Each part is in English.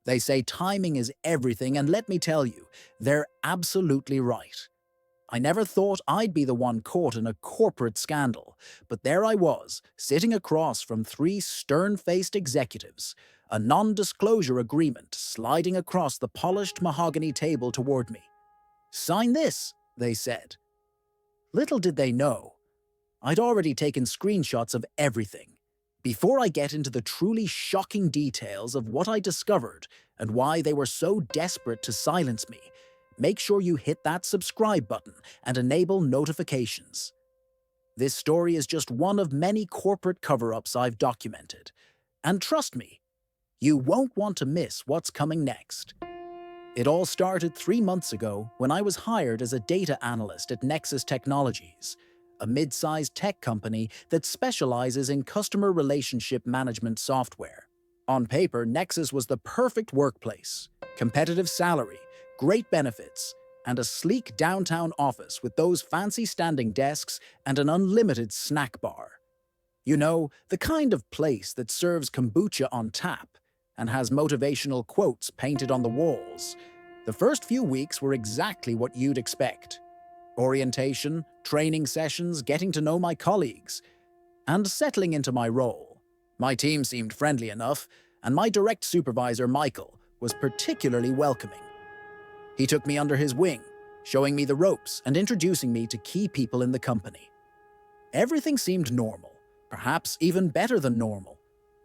They say timing is everything, and let me tell you, they're absolutely right. I never thought I'd be the one caught in a corporate scandal, but there I was, sitting across from three stern-faced executives, a non-disclosure agreement sliding across the polished mahogany table toward me. "Sign this," they said. Little did they know, I'd already taken screenshots of everything. Before I get into the truly shocking details of what I discovered and why they were so desperate to silence me, make sure you hit that subscribe button and enable notifications. This story is just one of many corporate cover-ups I've documented. And trust me, you won't want to miss what's coming next. It all started 3 months ago when I was hired as a data analyst at Nexus Technologies, a mid-sized tech company that specializes in customer relationship management software. On paper, Nexus was the perfect workplace: competitive salary, great benefits, and a sleek downtown office with those fancy standing desks and an unlimited snack bar. You know, the kind of place that serves kombucha on tap and has motivational quotes painted on the walls. The first few weeks were exactly what you'd expect: orientation, training sessions, getting to know my colleagues, and settling into my role. My team seemed friendly enough, and my direct supervisor, Michael, was particularly welcoming. He took me under his wing, showing me the ropes and introducing me to key people in the company. Everything seemed normal, perhaps even better than normal.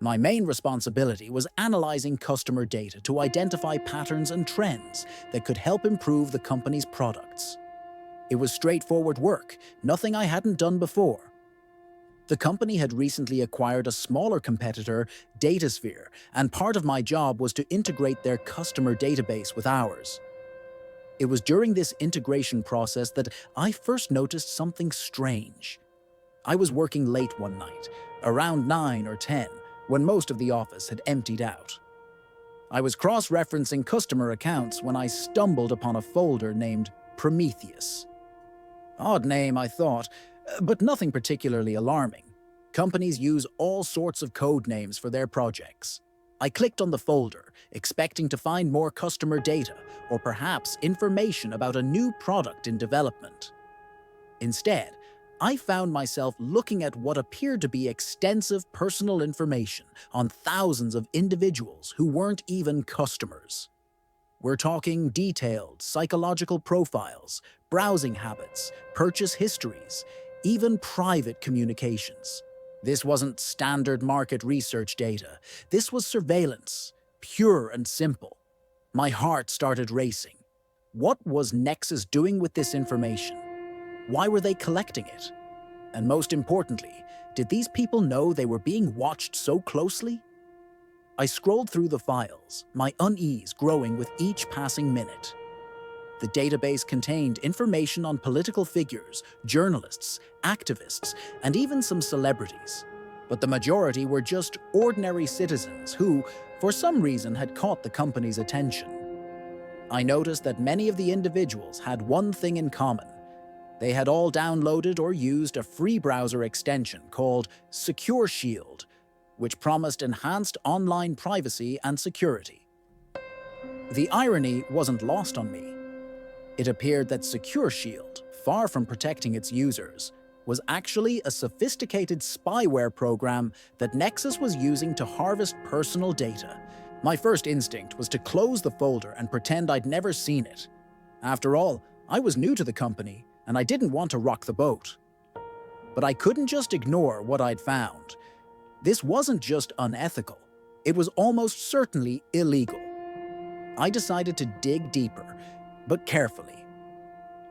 My main responsibility was analyzing customer data to identify patterns and trends that could help improve the company's products. It was straightforward work, nothing I hadn't done before. The company had recently acquired a smaller competitor, DataSphere, and part of my job was to integrate their customer database with ours. It was during this integration process that I first noticed something strange. I was working late one night, around 9 or 10, when most of the office had emptied out. I was cross-referencing customer accounts when I stumbled upon a folder named Prometheus. Odd name, I thought, but nothing particularly alarming. Companies use all sorts of code names for their projects. I clicked on the folder, expecting to find more customer data or perhaps information about a new product in development. Instead, I found myself looking at what appeared to be extensive personal information on thousands of individuals who weren't even customers. We're talking detailed psychological profiles, browsing habits, purchase histories, even private communications. This wasn't standard market research data. This was surveillance, pure and simple. My heart started racing. What was Nexus doing with this information? Why were they collecting it? And most importantly, did these people know they were being watched so closely? I scrolled through the files, my unease growing with each passing minute. The database contained information on political figures, journalists, activists, and even some celebrities. But the majority were just ordinary citizens who, for some reason, had caught the company's attention. I noticed that many of the individuals had one thing in common. They had all downloaded or used a free browser extension called Secure Shield, which promised enhanced online privacy and security. The irony wasn't lost on me. It appeared that Secure Shield, far from protecting its users, was actually a sophisticated spyware program that Nexus was using to harvest personal data. My first instinct was to close the folder and pretend I'd never seen it. After all, I was new to the company, and I didn't want to rock the boat. But I couldn't just ignore what I'd found. This wasn't just unethical, it was almost certainly illegal. I decided to dig deeper, but carefully.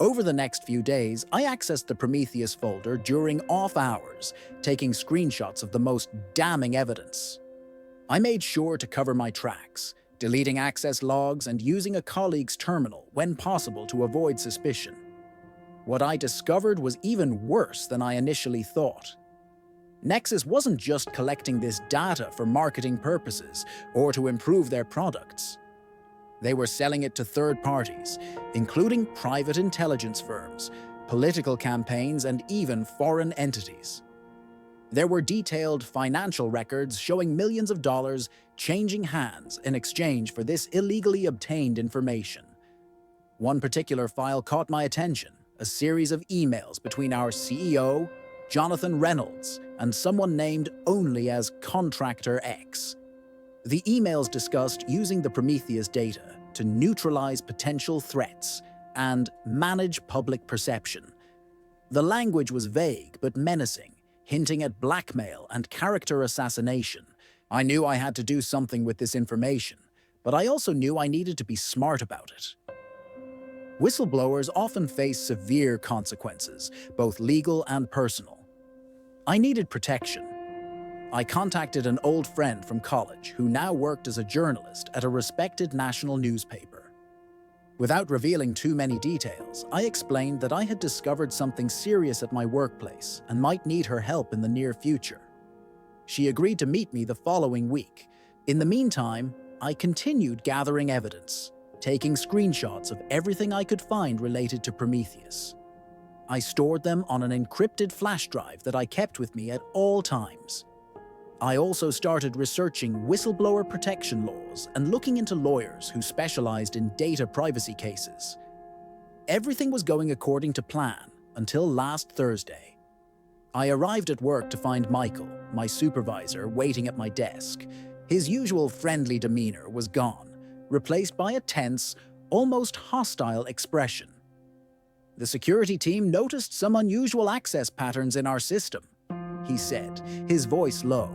Over the next few days, I accessed the Prometheus folder during off hours, taking screenshots of the most damning evidence. I made sure to cover my tracks, deleting access logs and using a colleague's terminal when possible to avoid suspicion. What I discovered was even worse than I initially thought. Nexus wasn't just collecting this data for marketing purposes or to improve their products. They were selling it to third parties, including private intelligence firms, political campaigns, and even foreign entities. There were detailed financial records showing millions of dollars changing hands in exchange for this illegally obtained information. One particular file caught my attention, a series of emails between our CEO, Jonathan Reynolds, and someone named only as Contractor X. The emails discussed using the Prometheus data to neutralize potential threats and manage public perception. The language was vague but menacing, hinting at blackmail and character assassination. I knew I had to do something with this information, but I also knew I needed to be smart about it. Whistleblowers often face severe consequences, both legal and personal. I needed protection. I contacted an old friend from college who now worked as a journalist at a respected national newspaper. Without revealing too many details, I explained that I had discovered something serious at my workplace and might need her help in the near future. She agreed to meet me the following week. In the meantime, I continued gathering evidence, taking screenshots of everything I could find related to Prometheus. I stored them on an encrypted flash drive that I kept with me at all times. I also started researching whistleblower protection laws and looking into lawyers who specialized in data privacy cases. Everything was going according to plan until last Thursday. I arrived at work to find Michael, my supervisor, waiting at my desk. His usual friendly demeanor was gone, replaced by a tense, almost hostile expression. "The security team noticed some unusual access patterns in our system," he said, his voice low.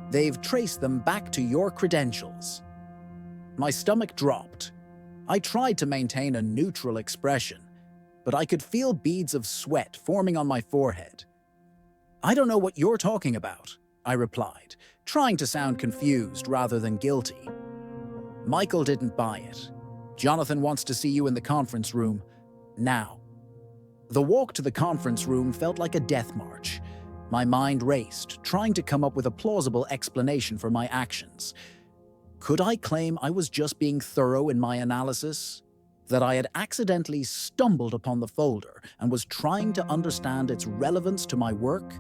"They've traced them back to your credentials." My stomach dropped. I tried to maintain a neutral expression, but I could feel beads of sweat forming on my forehead. "I don't know what you're talking about," I replied, trying to sound confused rather than guilty. Michael didn't buy it. "Jonathan wants to see you in the conference room now." The walk to the conference room felt like a death march. My mind raced, trying to come up with a plausible explanation for my actions. Could I claim I was just being thorough in my analysis? That I had accidentally stumbled upon the folder and was trying to understand its relevance to my work?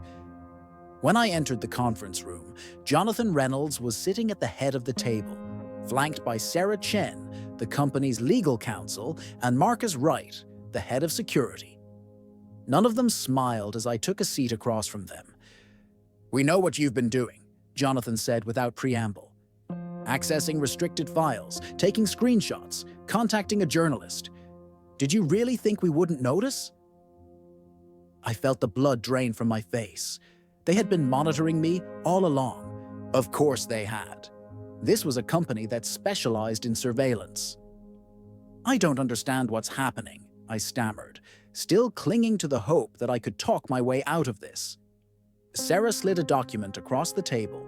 When I entered the conference room, Jonathan Reynolds was sitting at the head of the table, flanked by Sarah Chen, the company's legal counsel, and Marcus Wright, the head of security. None of them smiled as I took a seat across from them. "We know what you've been doing," Jonathan said without preamble. "Accessing restricted files, taking screenshots, contacting a journalist. Did you really think we wouldn't notice?" I felt the blood drain from my face. They had been monitoring me all along. Of course they had. This was a company that specialized in surveillance. "I don't understand what's happening," I stammered, still clinging to the hope that I could talk my way out of this. Sarah slid a document across the table.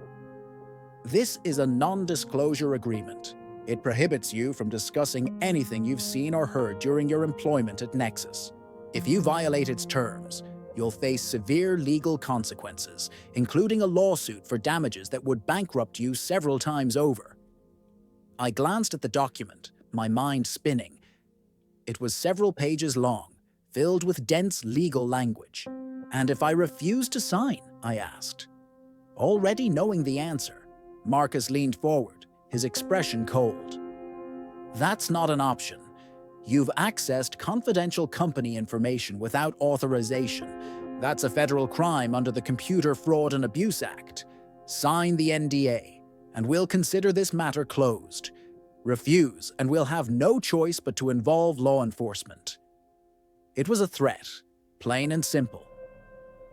"This is a non-disclosure agreement. It prohibits you from discussing anything you've seen or heard during your employment at Nexus. If you violate its terms, you'll face severe legal consequences, including a lawsuit for damages that would bankrupt you several times over." I glanced at the document, my mind spinning. It was several pages long, filled with dense legal language. "And if I refuse to sign?" I asked. Already knowing the answer, Marcus leaned forward, his expression cold. "That's not an option. You've accessed confidential company information without authorization. That's a federal crime under the Computer Fraud and Abuse Act. Sign the NDA, and we'll consider this matter closed. Refuse, and we'll have no choice but to involve law enforcement." It was a threat, plain and simple.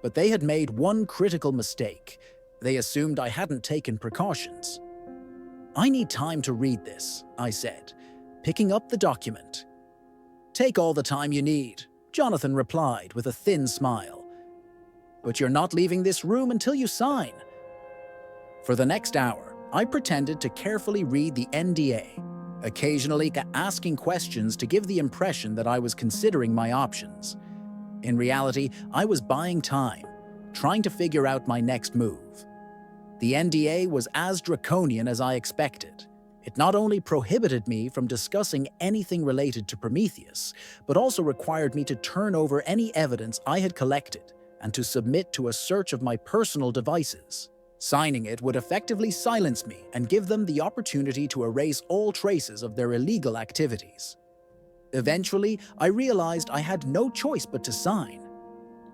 But they had made one critical mistake. They assumed I hadn't taken precautions. "I need time to read this," I said, picking up the document. "Take all the time you need," Jonathan replied with a thin smile. "But you're not leaving this room until you sign." For the next hour, I pretended to carefully read the NDA, occasionally asking questions to give the impression that I was considering my options. In reality, I was buying time, trying to figure out my next move. The NDA was as draconian as I expected. It not only prohibited me from discussing anything related to Prometheus, but also required me to turn over any evidence I had collected and to submit to a search of my personal devices. Signing it would effectively silence me and give them the opportunity to erase all traces of their illegal activities. Eventually, I realized I had no choice but to sign.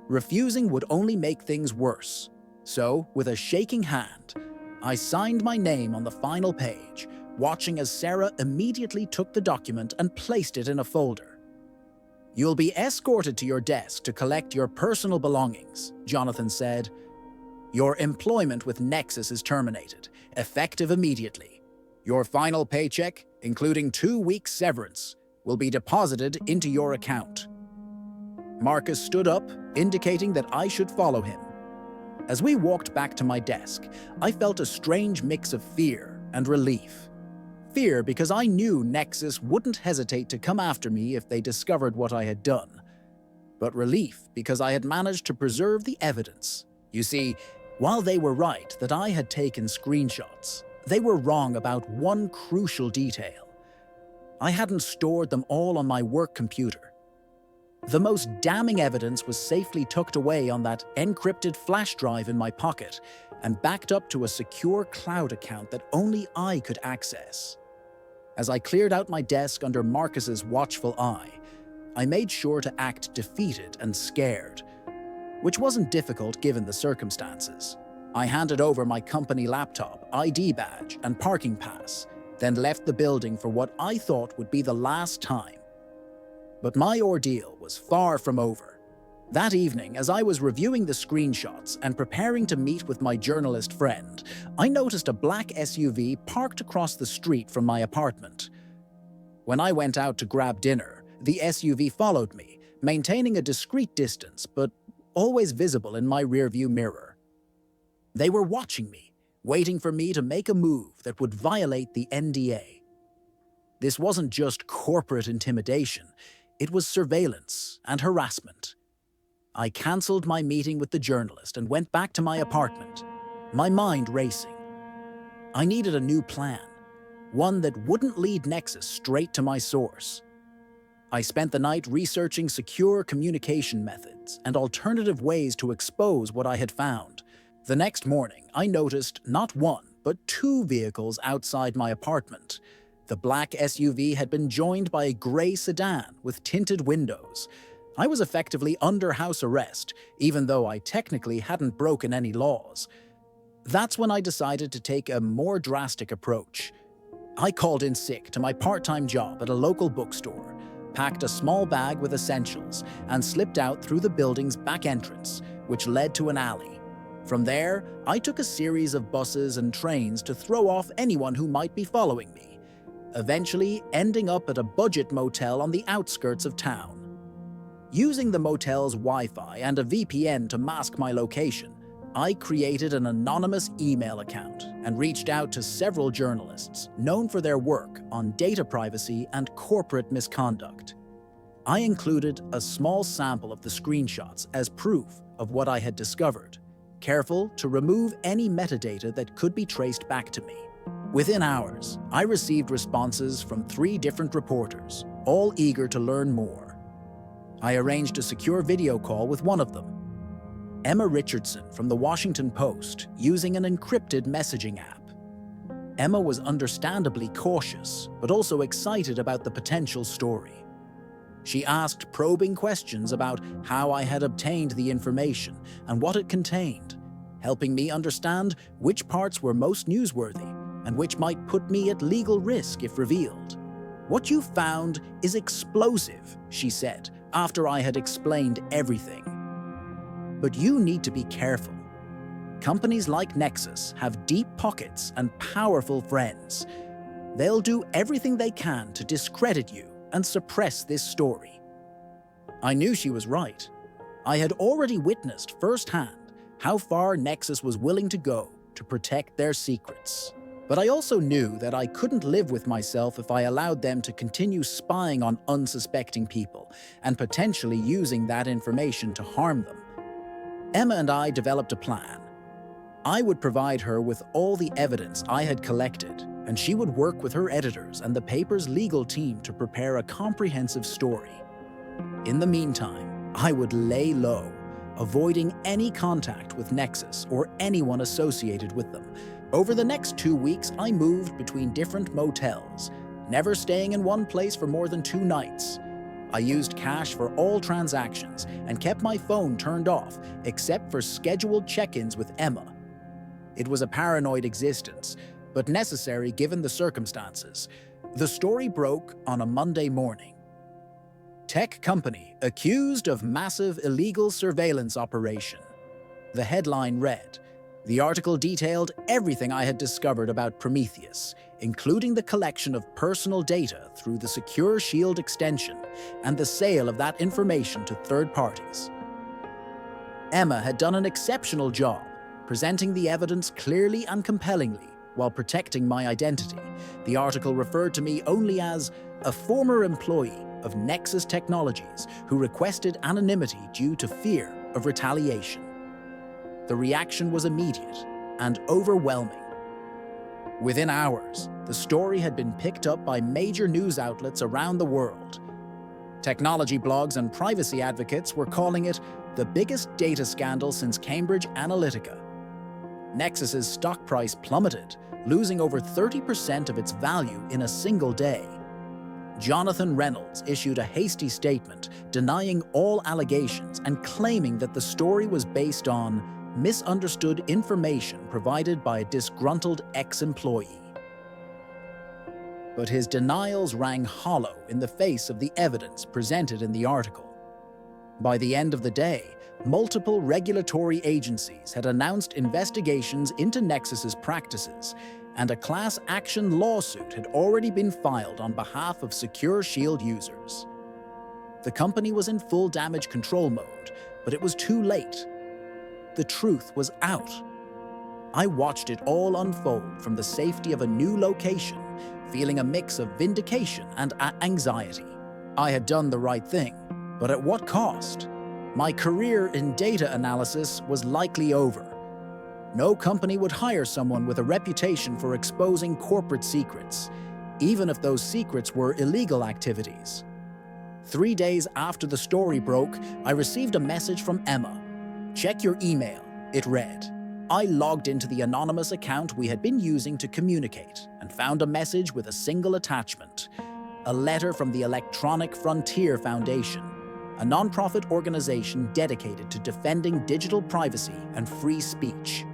Refusing would only make things worse. So, with a shaking hand, I signed my name on the final page, watching as Sarah immediately took the document and placed it in a folder. "You'll be escorted to your desk to collect your personal belongings," Jonathan said. "Your employment with Nexus is terminated, effective immediately. Your final paycheck, including 2 weeks' severance, will be deposited into your account." Marcus stood up, indicating that I should follow him. As we walked back to my desk, I felt a strange mix of fear and relief. Fear because I knew Nexus wouldn't hesitate to come after me if they discovered what I had done. But relief because I had managed to preserve the evidence. You see, while they were right that I had taken screenshots, they were wrong about one crucial detail. I hadn't stored them all on my work computer. The most damning evidence was safely tucked away on that encrypted flash drive in my pocket and backed up to a secure cloud account that only I could access. As I cleared out my desk under Marcus's watchful eye, I made sure to act defeated and scared, which wasn't difficult given the circumstances. I handed over my company laptop, ID badge, and parking pass, then left the building for what I thought would be the last time. But my ordeal was far from over. That evening, as I was reviewing the screenshots and preparing to meet with my journalist friend, I noticed a black SUV parked across the street from my apartment. When I went out to grab dinner, the SUV followed me, maintaining a discreet distance, but always visible in my rearview mirror. They were watching me, waiting for me to make a move that would violate the NDA. This wasn't just corporate intimidation. It was surveillance and harassment. I cancelled my meeting with the journalist and went back to my apartment, my mind racing. I needed a new plan, one that wouldn't lead Nexus straight to my source. I spent the night researching secure communication methods and alternative ways to expose what I had found. The next morning, I noticed not one, but 2 vehicles outside my apartment. The black SUV had been joined by a grey sedan with tinted windows. I was effectively under house arrest, even though I technically hadn't broken any laws. That's when I decided to take a more drastic approach. I called in sick to my part-time job at a local bookstore, packed a small bag with essentials, and slipped out through the building's back entrance, which led to an alley. From there, I took a series of buses and trains to throw off anyone who might be following me, eventually ending up at a budget motel on the outskirts of town. Using the motel's Wi-Fi and a VPN to mask my location, I created an anonymous email account and reached out to several journalists known for their work on data privacy and corporate misconduct. I included a small sample of the screenshots as proof of what I had discovered, careful to remove any metadata that could be traced back to me. Within hours, I received responses from 3 different reporters, all eager to learn more. I arranged a secure video call with one of them, Emma Richardson from the Washington Post, using an encrypted messaging app. Emma was understandably cautious, but also excited about the potential story. She asked probing questions about how I had obtained the information and what it contained, helping me understand which parts were most newsworthy and which might put me at legal risk if revealed. "What you found is explosive," she said, after I had explained everything. "But you need to be careful. Companies like Nexus have deep pockets and powerful friends. They'll do everything they can to discredit you and suppress this story." I knew she was right. I had already witnessed firsthand how far Nexus was willing to go to protect their secrets. But I also knew that I couldn't live with myself if I allowed them to continue spying on unsuspecting people and potentially using that information to harm them. Emma and I developed a plan. I would provide her with all the evidence I had collected, and she would work with her editors and the paper's legal team to prepare a comprehensive story. In the meantime, I would lay low, avoiding any contact with Nexus or anyone associated with them. Over the next 2 weeks, I moved between different motels, never staying in one place for more than 2 nights. I used cash for all transactions and kept my phone turned off, except for scheduled check-ins with Emma. It was a paranoid existence, but necessary given the circumstances. The story broke on a Monday morning. Tech company accused of massive illegal surveillance operation. The headline read, the article detailed everything I had discovered about Prometheus, including the collection of personal data through the Secure Shield extension and the sale of that information to third parties. Emma had done an exceptional job, presenting the evidence clearly and compellingly while protecting my identity. The article referred to me only as a former employee of Nexus Technologies who requested anonymity due to fear of retaliation. The reaction was immediate and overwhelming. Within hours, the story had been picked up by major news outlets around the world. Technology blogs and privacy advocates were calling it the biggest data scandal since Cambridge Analytica. Nexus's stock price plummeted, losing over 30% of its value in a single day. Jonathan Reynolds issued a hasty statement denying all allegations and claiming that the story was based on misunderstood information provided by a disgruntled ex-employee. But his denials rang hollow in the face of the evidence presented in the article. By the end of the day, multiple regulatory agencies had announced investigations into Nexus's practices, and a class action lawsuit had already been filed on behalf of Secure Shield users. The company was in full damage control mode, but it was too late. The truth was out. I watched it all unfold from the safety of a new location, feeling a mix of vindication and anxiety. I had done the right thing, but at what cost? My career in data analysis was likely over. No company would hire someone with a reputation for exposing corporate secrets, even if those secrets were illegal activities. 3 days after the story broke, I received a message from Emma. Check your email, it read. I logged into the anonymous account we had been using to communicate and found a message with a single attachment. A letter from the Electronic Frontier Foundation, a nonprofit organization dedicated to defending digital privacy and free speech.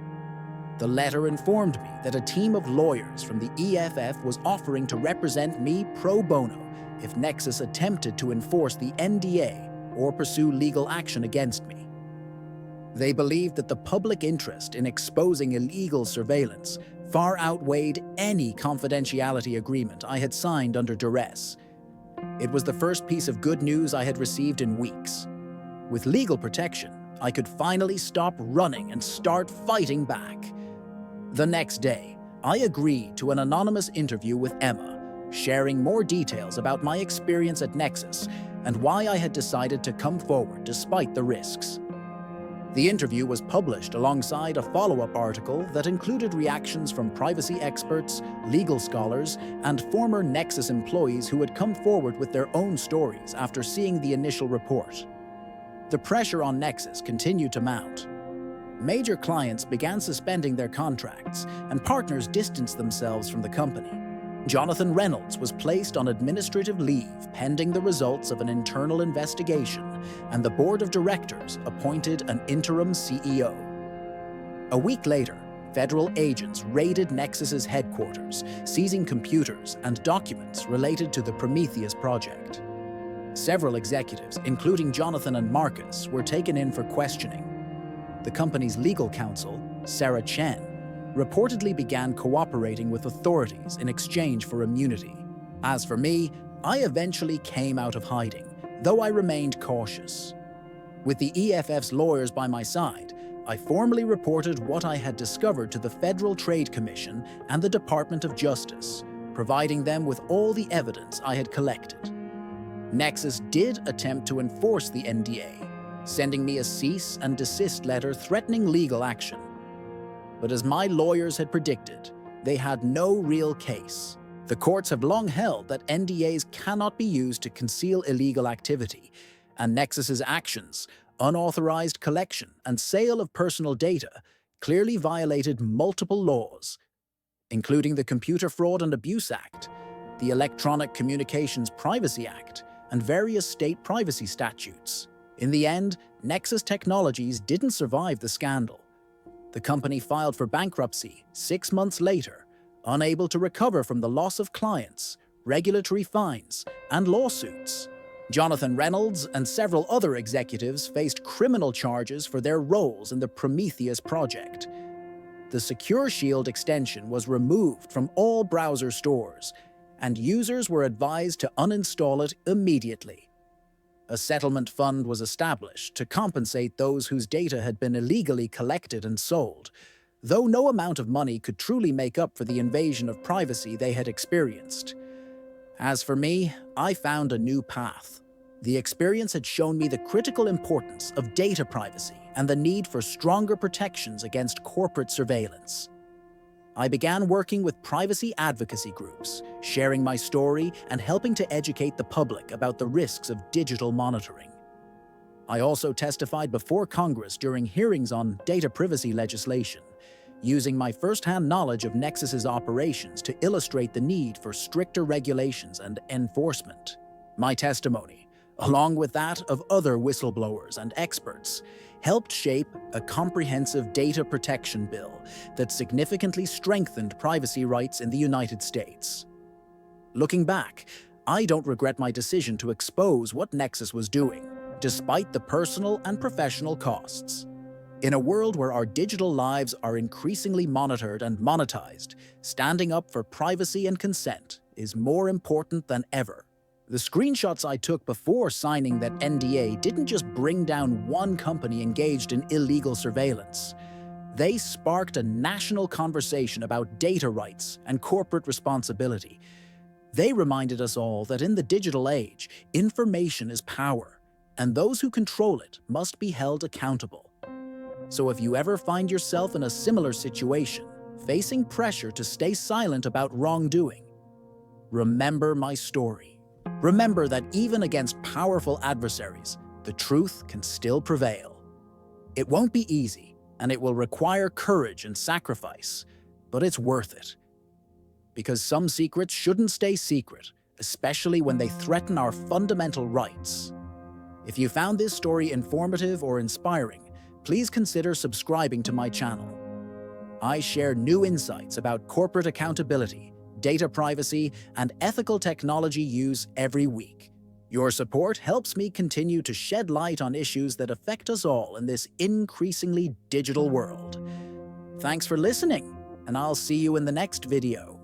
The letter informed me that a team of lawyers from the EFF was offering to represent me pro bono if Nexus attempted to enforce the NDA or pursue legal action against me. They believed that the public interest in exposing illegal surveillance far outweighed any confidentiality agreement I had signed under duress. It was the first piece of good news I had received in weeks. With legal protection, I could finally stop running and start fighting back. The next day, I agreed to an anonymous interview with Emma, sharing more details about my experience at Nexus and why I had decided to come forward despite the risks. The interview was published alongside a follow-up article that included reactions from privacy experts, legal scholars, and former Nexus employees who had come forward with their own stories after seeing the initial report. The pressure on Nexus continued to mount. Major clients began suspending their contracts, and partners distanced themselves from the company. Jonathan Reynolds was placed on administrative leave pending the results of an internal investigation, and the board of directors appointed an interim CEO. A week later, federal agents raided Nexus's headquarters, seizing computers and documents related to the Prometheus project. Several executives, including Jonathan and Marcus, were taken in for questioning. The company's legal counsel, Sarah Chen, reportedly began cooperating with authorities in exchange for immunity. As for me, I eventually came out of hiding, though I remained cautious. With the EFF's lawyers by my side, I formally reported what I had discovered to the Federal Trade Commission and the Department of Justice, providing them with all the evidence I had collected. Nexus did attempt to enforce the NDA, sending me a cease and desist letter threatening legal action. But as my lawyers had predicted, they had no real case. The courts have long held that NDAs cannot be used to conceal illegal activity, and Nexus's actions unauthorized collection and sale of personal data clearly violated multiple laws, including the Computer Fraud and Abuse Act, the Electronic Communications Privacy Act, and various state privacy statutes. In the end, Nexus Technologies didn't survive the scandal. The company filed for bankruptcy 6 months later, unable to recover from the loss of clients, regulatory fines, and lawsuits. Jonathan Reynolds and several other executives faced criminal charges for their roles in the Prometheus project. The Secure Shield extension was removed from all browser stores, and users were advised to uninstall it immediately. A settlement fund was established to compensate those whose data had been illegally collected and sold, though no amount of money could truly make up for the invasion of privacy they had experienced. As for me, I found a new path. The experience had shown me the critical importance of data privacy and the need for stronger protections against corporate surveillance. I began working with privacy advocacy groups, sharing my story and helping to educate the public about the risks of digital monitoring. I also testified before Congress during hearings on data privacy legislation, using my first-hand knowledge of Nexus's operations to illustrate the need for stricter regulations and enforcement. My testimony, along with that of other whistleblowers and experts, helped shape a comprehensive data protection bill that significantly strengthened privacy rights in the United States. Looking back, I don't regret my decision to expose what Nexus was doing, despite the personal and professional costs. In a world where our digital lives are increasingly monitored and monetized, standing up for privacy and consent is more important than ever. The screenshots I took before signing that NDA didn't just bring down one company engaged in illegal surveillance. They sparked a national conversation about data rights and corporate responsibility. They reminded us all that in the digital age, information is power, and those who control it must be held accountable. So if you ever find yourself in a similar situation, facing pressure to stay silent about wrongdoing, remember my story. Remember that even against powerful adversaries, the truth can still prevail. It won't be easy, and it will require courage and sacrifice, but it's worth it. Because some secrets shouldn't stay secret, especially when they threaten our fundamental rights. If you found this story informative or inspiring, please consider subscribing to my channel. I share new insights about corporate accountability, data privacy, and ethical technology use every week. Your support helps me continue to shed light on issues that affect us all in this increasingly digital world. Thanks for listening, and I'll see you in the next video.